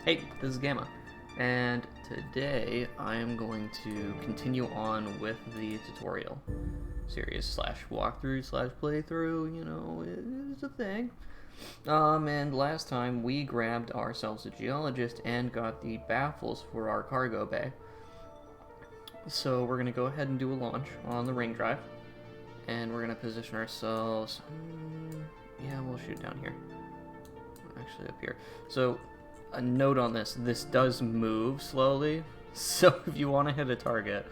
Hey, this is Gamma, and today I am going to continue on with the tutorial series slash walkthrough slash playthrough, you know, it's a thing. And last time we grabbed ourselves a geologist and got the baffles for our cargo bay. So we're going to go ahead and do a launch on the ring drive, and we're going to position ourselves, yeah, we'll shoot down here, actually up here. So a note on this does move slowly, so if you want to hit a target,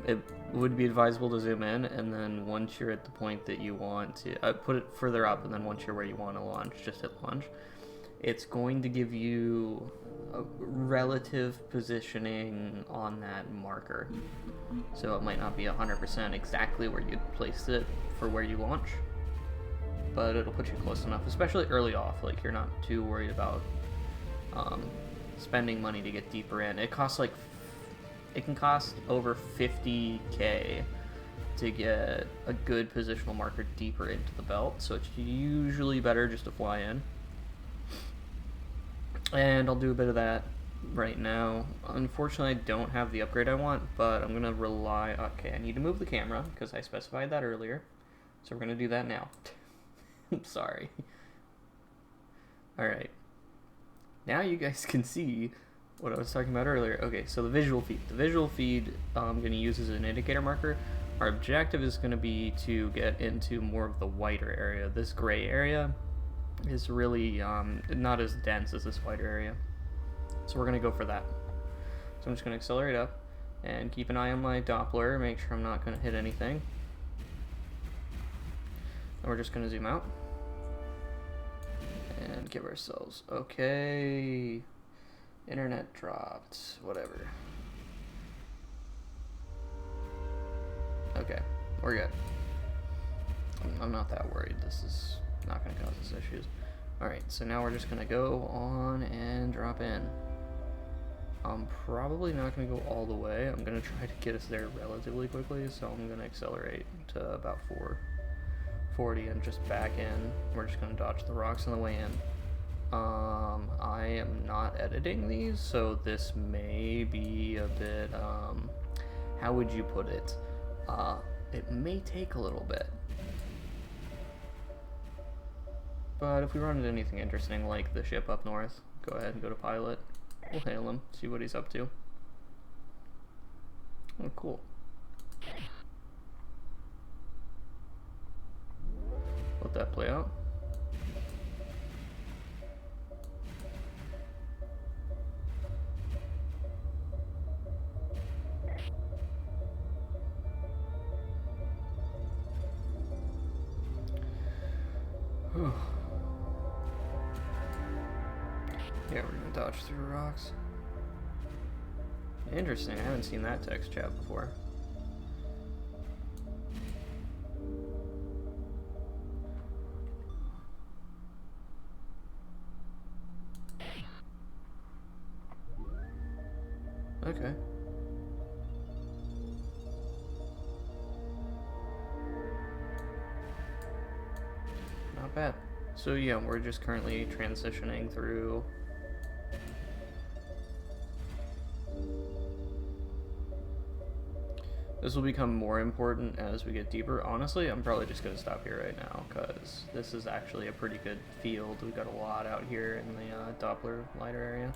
it would be advisable to zoom in, and then once you're at the point that you want to put it further up, and then once you're where you want to launch, just hit launch. It's going to give you a relative positioning on that marker, so it might not be 100% exactly where you'd place it for where you launch, but it'll put you close enough, especially early off. Like, you're not too worried about spending money to get deeper in. It costs like, it can cost over 50k to get a good positional marker deeper into the belt, so it's usually better just to fly in. And I'll do a bit of that right now. Unfortunately, I don't have the upgrade I want, but I'm gonna rely, okay, I need to move the camera because I specified that earlier, so we're gonna do that now. I'm sorry. Alright. Now you guys can see what I was talking about earlier. Okay, so the visual feed. The visual feed I'm going to use as an indicator marker. Our objective is going to be to get into more of the whiter area. This gray area is really not as dense as this whiter area. So we're going to go for that. So I'm just going to accelerate up and keep an eye on my Doppler, make sure I'm not going to hit anything. And we're just going to zoom out and give ourselves, okay, internet dropped, whatever. Okay, we're good. I'm not that worried. This is not going to cause us issues. Alright, so now we're just going to go on and drop in. I'm probably not going to go all the way. I'm going to try to get us there relatively quickly, so I'm going to accelerate to about 440 and just back in. We're just going to dodge the rocks on the way in. I am not editing these, so this may be a bit, how would you put it? It may take a little bit. But if we run into anything interesting, like the ship up north, go ahead and go to pilot. We'll hail him, see what he's up to. Oh, cool. Let that play out. Yeah, we're gonna dodge through rocks. Interesting, I haven't seen that text chat before. Okay. Not bad. So yeah, we're just currently transitioning through. This will become more important as we get deeper. Honestly, I'm probably just going to stop here right now because this is actually a pretty good field. We've got a lot out here in the Doppler lidar area.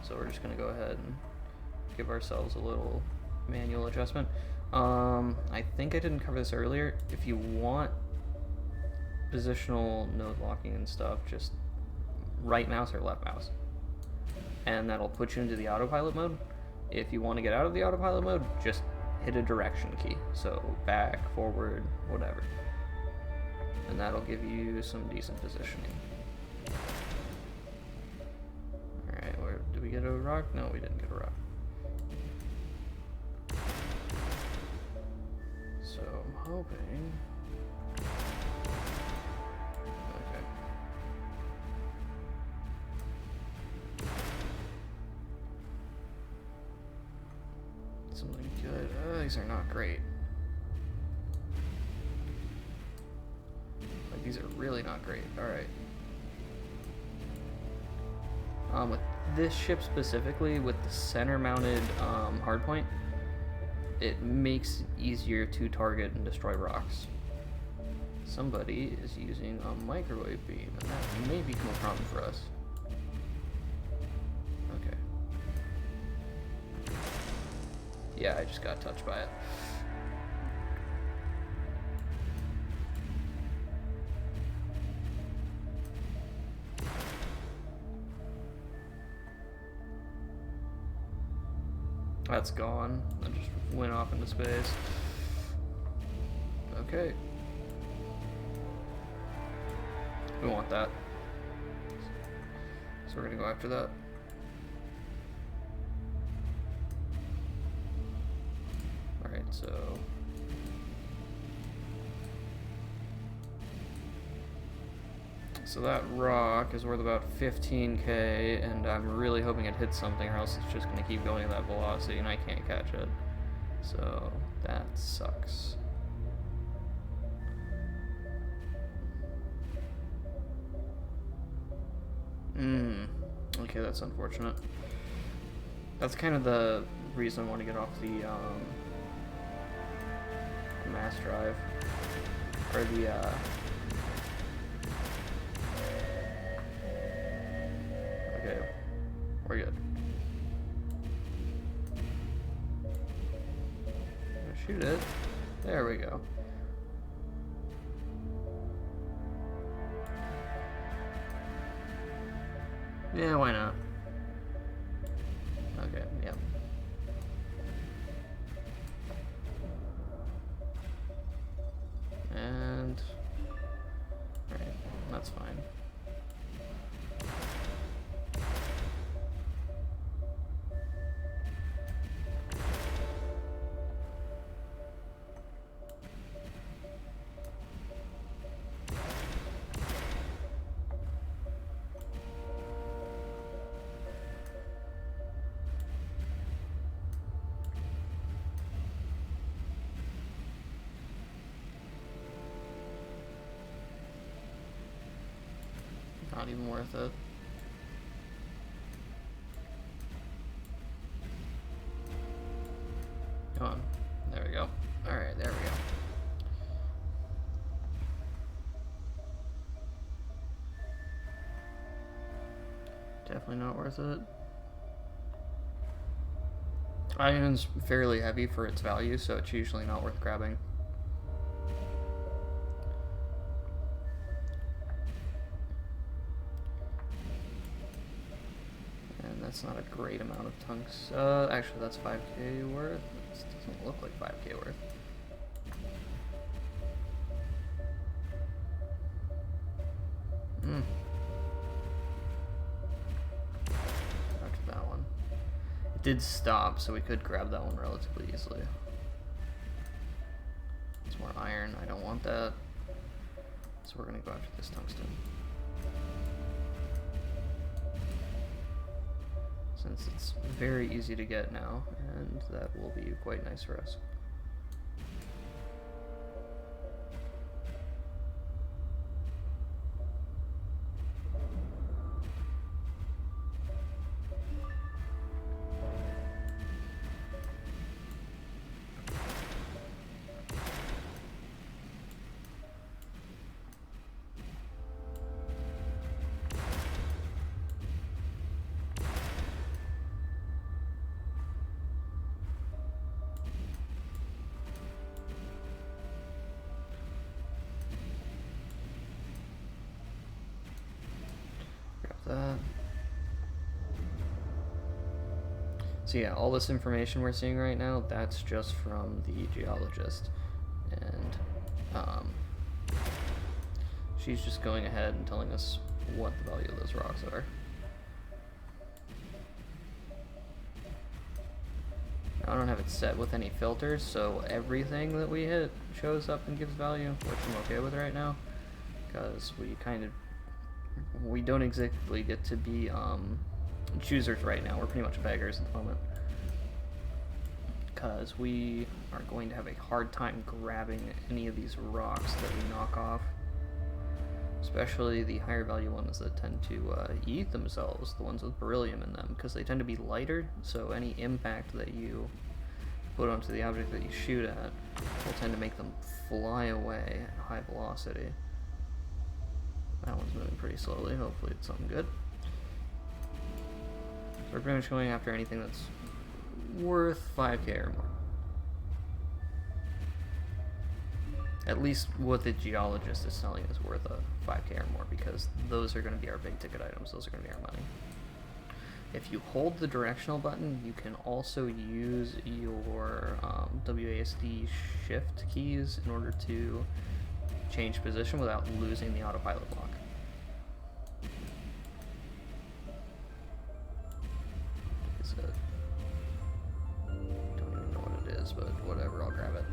So we're just going to go ahead and give ourselves a little manual adjustment. I think I didn't cover this earlier. If you want positional node locking and stuff, just right mouse or left mouse, and that'll put you into the autopilot mode. If you want to get out of the autopilot mode, just hit a direction key, so back, forward, whatever, and that'll give you some decent positioning. Alright, where did we get a rock? No, we didn't get a rock. So I'm hoping. Okay. Something good. These are not great. Like, these are really not great. Alright. With this ship specifically, with the center-mounted hardpoint, it makes it easier to target and destroy rocks. Somebody is using a microwave beam, and that may become a problem for us. Okay. Yeah, I just got touched by it. That's gone. That just went off into space. Okay. We want that. So we're gonna go after that. Alright, so... So that rock is worth about 15k, and I'm really hoping it hits something, or else it's just going to keep going at that velocity, and I can't catch it. So that sucks. Okay, that's unfortunate. That's kind of the reason I want to get off the mass drive, or the okay, we're good. Shoot it. There we go. Yeah, why not? Okay, yep. And... Alright, that's fine. Not even worth it. Come on. There we go. Alright, there we go. Definitely not worth it. Iron's fairly heavy for its value, so it's usually not worth grabbing. That's not a great amount of tunks. Actually, that's 5k worth. This doesn't look like 5k worth. After that one. It did stop, so we could grab that one relatively easily. It's more iron. I don't want that. So we're gonna go after this tungsten. Since it's very easy to get now, and that will be quite nice for us. That. So yeah, all this information we're seeing right now, that's just from the geologist, and she's just going ahead and telling us what the value of those rocks are. Now, I don't have it set with any filters, so everything that we hit shows up and gives value, which I'm okay with right now, because we don't exactly get to be choosers right now. We're pretty much beggars at the moment, because we are going to have a hard time grabbing any of these rocks that we knock off. especially the higher value ones that tend to eat themselves, the ones with beryllium in them, because they tend to be lighter, so any impact that you put onto the object that you shoot at will tend to make them fly away at high velocity. That one's moving pretty slowly, hopefully it's something good. So we're pretty much going after anything that's worth 5k or more. At least what the geologist is selling is worth a 5k or more, because those are going to be our big ticket items, those are going to be our money. If you hold the directional button, you can also use your WASD shift keys in order to change position without losing the autopilot lock. Is it? Don't even know what it is, but whatever, I'll grab it.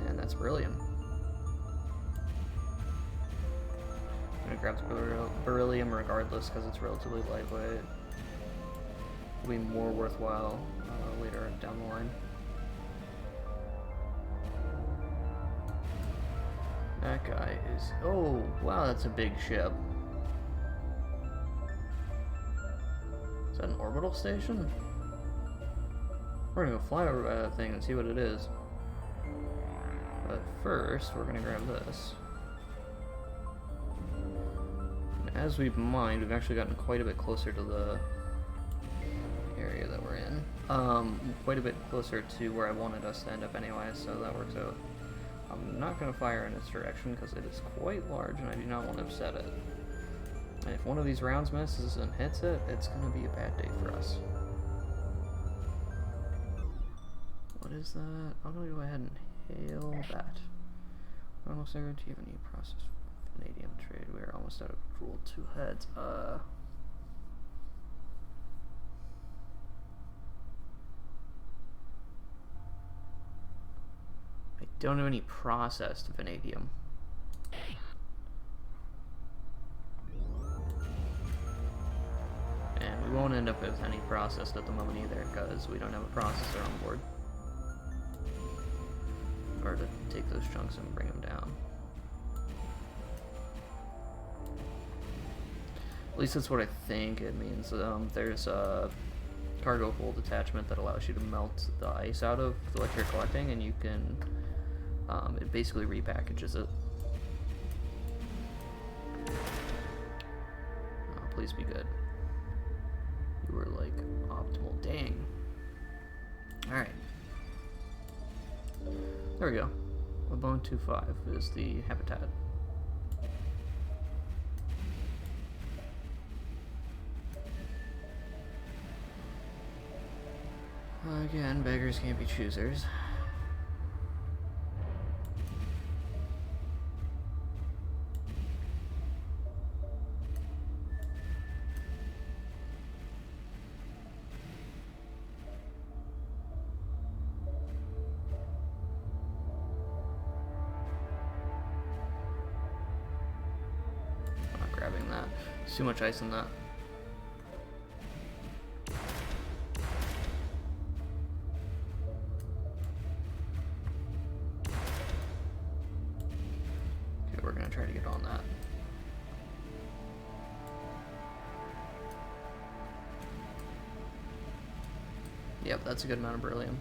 And that's beryllium. I'm gonna grab the beryllium regardless because it's relatively lightweight. Will be more worthwhile later down the line. That guy is... oh, wow, that's a big ship. Is that an orbital station? We're gonna go fly over that thing and see what it is. But first, we're gonna grab this. And as we've mined, we've actually gotten quite a bit closer to the area that we're in. Quite a bit closer to where I wanted us to end up anyway, so that works out. I'm not going to fire in its direction because it is quite large and I do not want to upset it. And if one of these rounds misses and hits it, it's going to be a bad day for us. What is that? I'm going to go ahead and hail that. Almost guarantee of any process vanadium trade. We are almost out of rule 2 heads. I don't have any processed vanadium. And we won't end up with any processed at the moment either, because we don't have a processor on board. Or to take those chunks and bring them down. At least that's what I think it means. There's a cargo hold attachment that allows you to melt the ice out of what you're collecting, and you can, it basically repackages it. Oh, please be good. You were like optimal. Dang. Alright. There we go. A bone 2.5 is the habitat. Again, beggars can't be choosers. I'm not grabbing that. There's too much ice in that. We're going to try to get on that. Yep, that's a good amount of beryllium.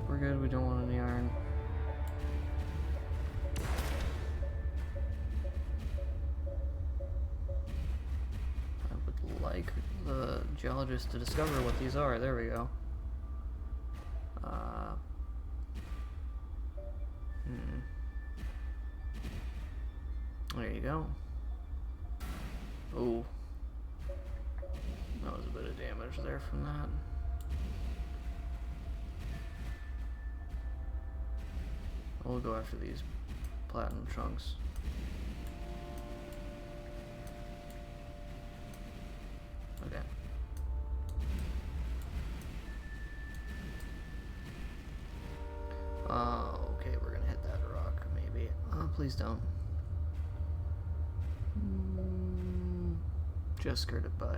We're good, we don't want any iron. the geologist to discover what these are. There we go. There you go. Oh. That was a bit of damage there from that. We'll go after these platinum chunks. Okay. Okay, we're gonna hit that rock, maybe. Please don't. Just skirted by.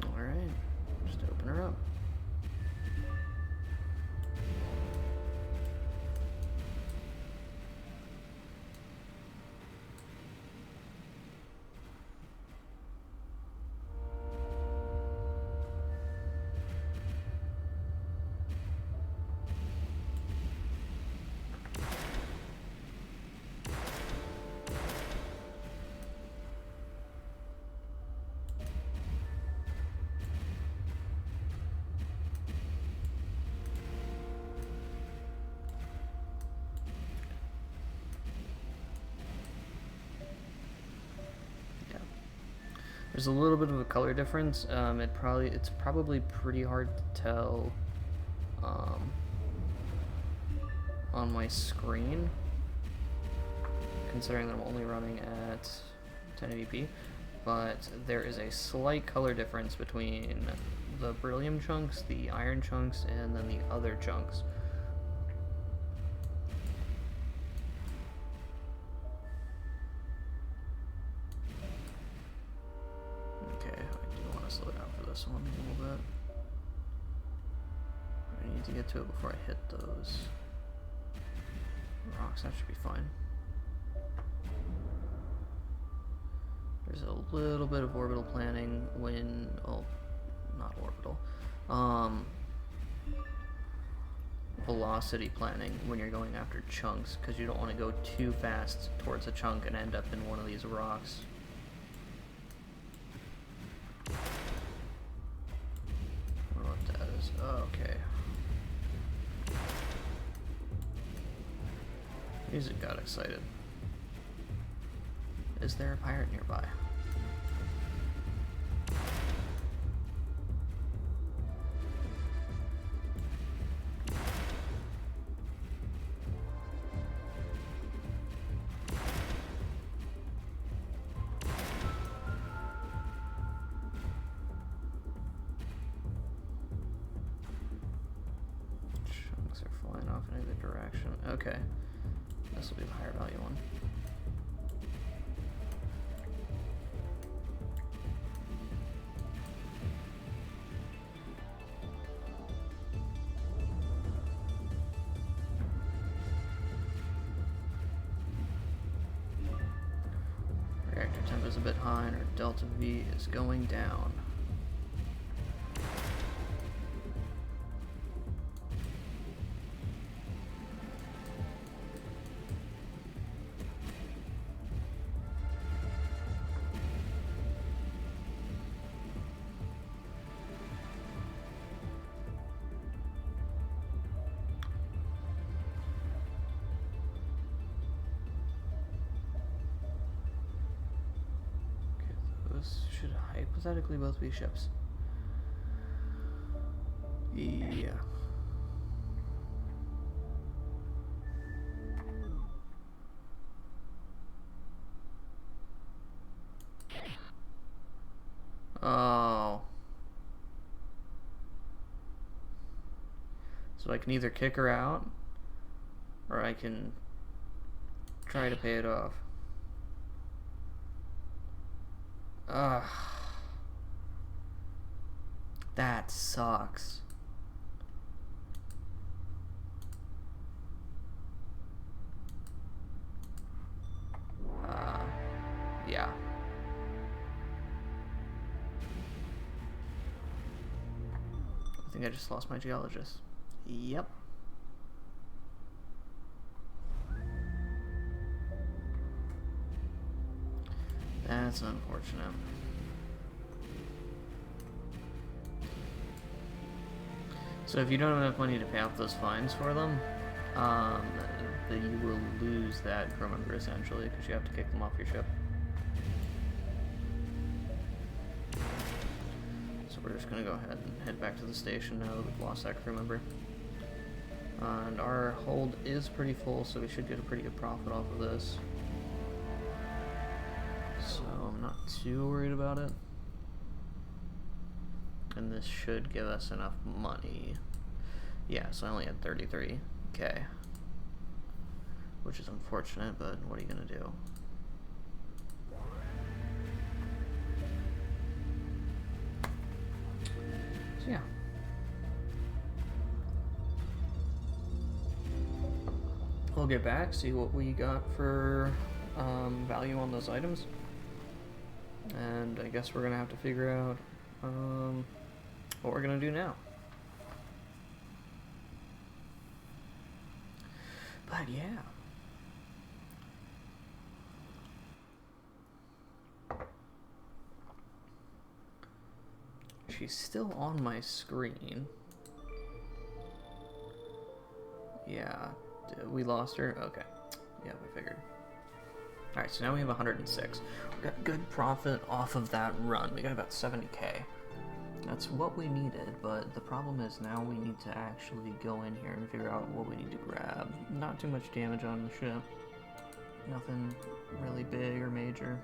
Alright, just open her up. There's a little bit of a color difference. It's probably pretty hard to tell on my screen, considering that I'm only running at 1080p. But there is a slight color difference between the beryllium chunks, the iron chunks, and then the other chunks. One a little bit. I need to get to it before I hit those rocks. That should be fine. There's a little bit of orbital planning when, well, not orbital, velocity planning when you're going after chunks, because you don't want to go too fast towards a chunk and end up in one of these rocks. Okay. Music got excited. Is there a pirate nearby? Okay, this will be the higher value one. Reactor temp is a bit high and our delta V is going down. Should hypothetically both be ships. Yeah. Oh. So I can either kick her out, or I can try to pay it off. Ugh. That sucks. Yeah. I think I just lost my geologist. Yep. That's unfortunate. So if you don't have enough money to pay off those fines for them, then you will lose that crew member essentially, because you have to kick them off your ship. So we're just gonna go ahead and head back to the station now that we've lost that crew member. And our hold is pretty full, so we should get a pretty good profit off of this. So I'm not too worried about it. And this should give us enough money. Yeah, so I only had 33K. Which is unfortunate, but what are you gonna do? So yeah. We'll get back, see what we got for value on those items. And I guess we're gonna have to figure out what we're gonna do now. But yeah. She's still on my screen. Yeah, we lost her? Okay. Yeah, we figured. Alright, so now we have 106. We got good profit off of that run. We got about 70K. That's what we needed, but the problem is now we need to actually go in here and figure out what we need to grab. Not too much damage on the ship. Nothing really big or major.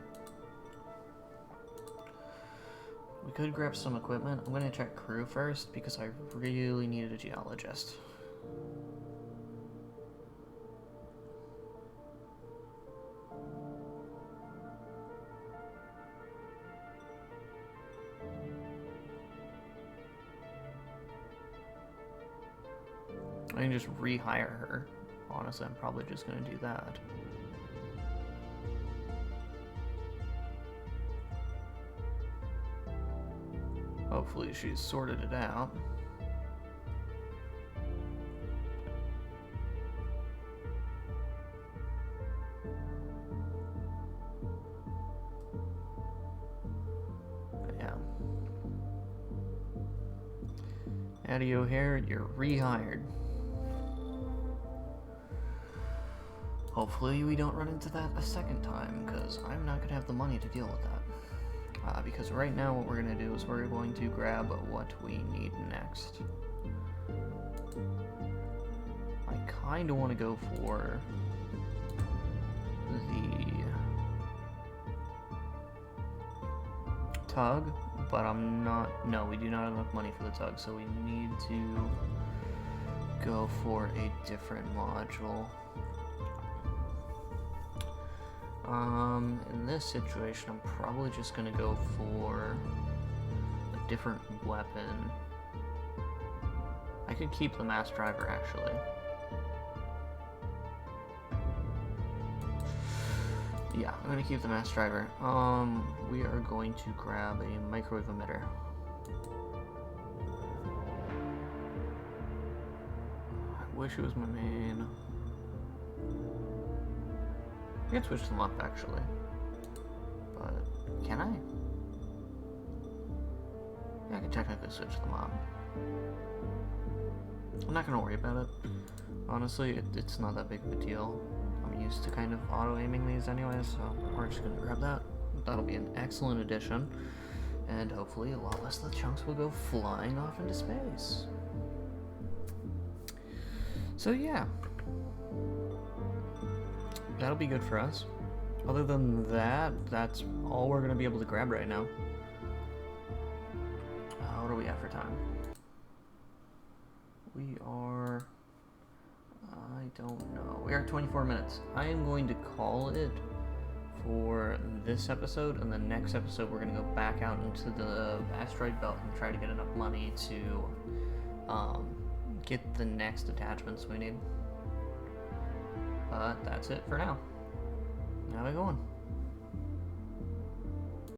We could grab some equipment. I'm going to check crew first because I really needed a geologist. I can just rehire her. Honestly, I'm probably just going to do that. Hopefully she's sorted it out. But yeah. Addie O'Hare, you're rehired. Hopefully we don't run into that a second time, because I'm not going to have the money to deal with that. Because right now what we're going to do is we're going to grab what we need next. I kind of want to go for the tug, but I'm not... No, we do not have enough money for the tug, so we need to go for a different module. In this situation, I'm probably just gonna go for a different weapon. I could keep the mass driver, actually. Yeah, I'm gonna keep the mass driver. We are going to grab a microwave emitter. I wish it was my main. I can switch them up, actually. But, can I? Yeah, I can technically switch them up. I'm not gonna worry about it. Honestly, it's not that big of a deal. I'm used to kind of auto-aiming these anyways, so we're just gonna grab that. That'll be an excellent addition. And hopefully a lot less of the chunks will go flying off into space. So yeah. That'll be good for us. Other than that, that's all we're going to be able to grab right now. What are we at for time? We are... I don't know. We are 24 minutes. I am going to call it for this episode, and the next episode we're going to go back out into the asteroid belt and try to get enough money to get the next attachments we need. But that's it for now. How are we going?